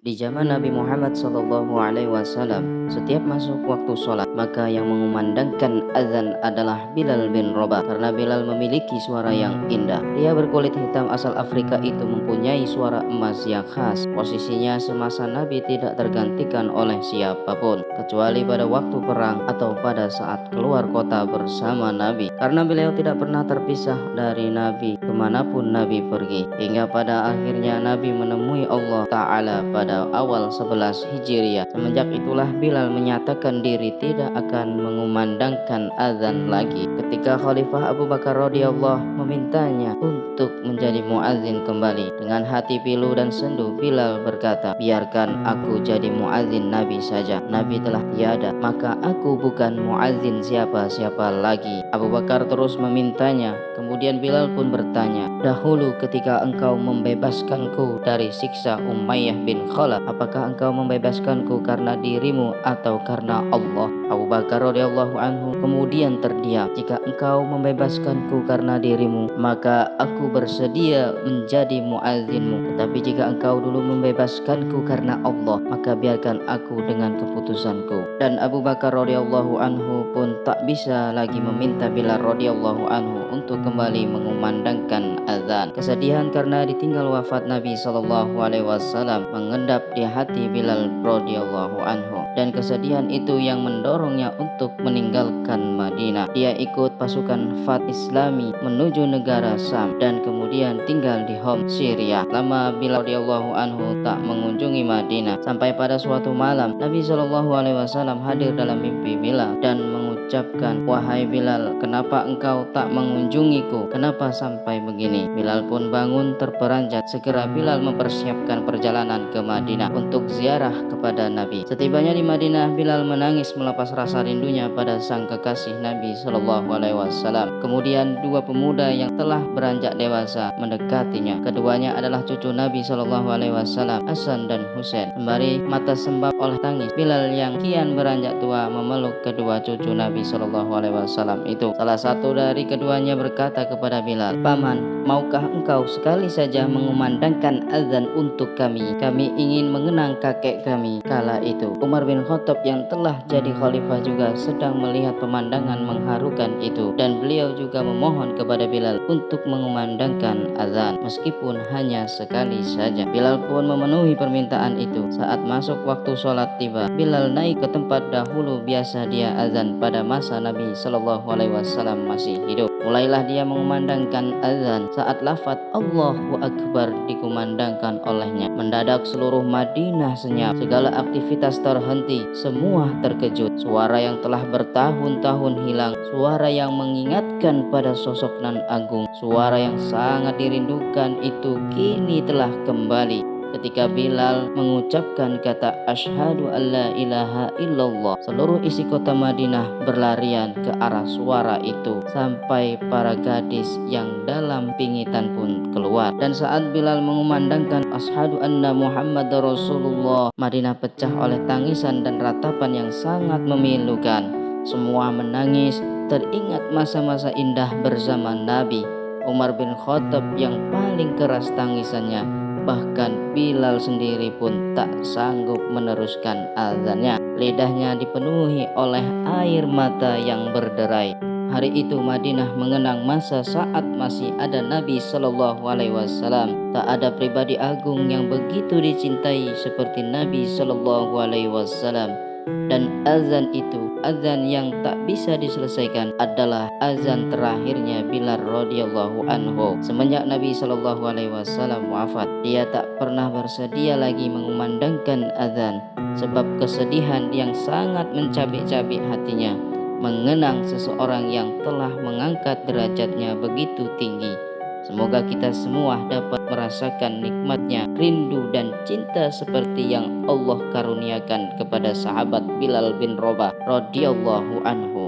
Di zaman Nabi Muhammad SAW, setiap masuk waktu sholat, maka yang mengumandangkan azan adalah Bilal bin Rabah karena Bilal memiliki suara yang indah. Dia berkulit hitam asal Afrika itu mempunyai suara emas yang khas. Posisinya semasa Nabi tidak tergantikan oleh siapapun, kecuali pada waktu perang atau pada saat keluar kota bersama Nabi. Karena beliau tidak pernah terpisah dari Nabi kemanapun Nabi pergi, hingga pada akhirnya Nabi menemui Allah Ta'ala pada awal 11 Hijriah. Semenjak itulah Bilal menyatakan diri tidak akan mengumandangkan azan lagi. Ketika Khalifah Abu Bakar radhiyallahu memintanya untuk menjadi muadzin kembali, dengan hati pilu dan sendu Bilal berkata, "Biarkan aku jadi muadzin Nabi saja. Nabi telah tiada, maka aku bukan muadzin siapa-siapa lagi." Abu Bakar terus memintanya. Kemudian Bilal pun bertanya, "Dahulu ketika engkau membebaskanku dari siksa Umayyah bin Khalaf, apakah engkau membebaskanku karena dirimu atau karena Allah?" Abu Bakar radhiyallahu anhu kemudian terdiam. "Jika engkau membebaskanku karena dirimu, maka aku bersedia menjadi muazzinmu. Tetapi jika engkau dulu membebaskanku karena Allah, maka biarkan aku dengan keputusanku." Dan Abu Bakar radhiyallahu anhu pun tak bisa lagi meminta Bilal radhiyallahu anhu untuk kembali mengumandangkan azan. Kesedihan karena ditinggal wafat Nabi SAW mengendap di hati Bilal radhiyallahu anhu, dan kesedihan itu yang mendorongnya untuk meninggalkan Madinah. Dia ikut pasukan Fath Islami menuju negara Sam dan kemudian tinggal di Homs, Syria. Lama Bilal radhiyallahu anhu tak mengunjungi Madinah, sampai pada suatu malam Nabi SAW hadir dalam mimpi Bilal dan mengucapkan, "Wahai Bilal, kenapa engkau tak mengunjungiku? Kenapa sampai begini?" Bilal pun bangun terperanjat. Segera Bilal mempersiapkan perjalanan ke Madinah untuk ziarah kepada Nabi. Setibanya di Madinah, Bilal menangis melepas rasa rindunya pada sang kekasih Nabi SAW. Kemudian dua pemuda yang telah beranjak dewasa mendekatinya. Keduanya adalah cucu Nabi SAW, Hasan dan Husain. Sembari mata sembab oleh tangis, Bilal yang kian beranjak tua memeluk kedua cucu Nabi SAW itu. Salah satu dari keduanya berkata kepada Bilal, "Paman, maukah engkau sekali saja mengumandangkan azan untuk kami? Kami ingin mengenang kakek kami kala itu." Umar bin Khattab yang telah jadi khalifah juga sedang melihat pemandangan mengharukan itu, dan beliau juga memohon kepada Bilal untuk mengumandangkan azan meskipun hanya sekali saja. Bilal pun memenuhi permintaan itu. Saat masuk waktu sholat tiba, Bilal naik ke tempat dahulu biasa dia azan pada masa Nabi SAW masih hidup. Mulailah dia mengumandangkan azan saat lafaz Allahu Akbar dikumandangkan olehnya. Mendadak seluruh Madinah senyap, segala aktivitas terhenti, semua terkejut. Suara yang telah bertahun-tahun hilang, suara yang mengingatkan pada sosok nan agung, suara yang sangat dirindukan itu kini telah kembali. Ketika Bilal mengucapkan kata asyhadu alla ilaha illallah, seluruh isi kota Madinah berlarian ke arah suara itu, sampai para gadis yang dalam pingitan pun keluar. Dan saat Bilal mengumandangkan asyhadu anna Muhammadar Rasulullah, Madinah pecah oleh tangisan dan ratapan yang sangat memilukan. Semua menangis, teringat masa-masa indah bersama Nabi. Umar bin Khattab yang paling keras tangisannya. Bahkan Bilal sendiri pun tak sanggup meneruskan azannya. Lidahnya dipenuhi oleh air mata yang berderai. Hari itu Madinah mengenang masa saat masih ada Nabi SAW. Tak ada pribadi agung yang begitu dicintai seperti Nabi SAW. Dan azan itu, azan yang tak bisa diselesaikan, adalah azan terakhirnya Bilal radhiyallahu anhu. Semenjak Nabi SAW wafat, dia tak pernah bersedia lagi mengumandangkan azan, sebab kesedihan yang sangat mencabik-cabik hatinya mengenang seseorang yang telah mengangkat derajatnya begitu tinggi. Semoga kita semua dapat merasakan nikmatnya rindu dan cinta seperti yang Allah karuniakan kepada sahabat Bilal bin Rabah radhiyallahu anhu.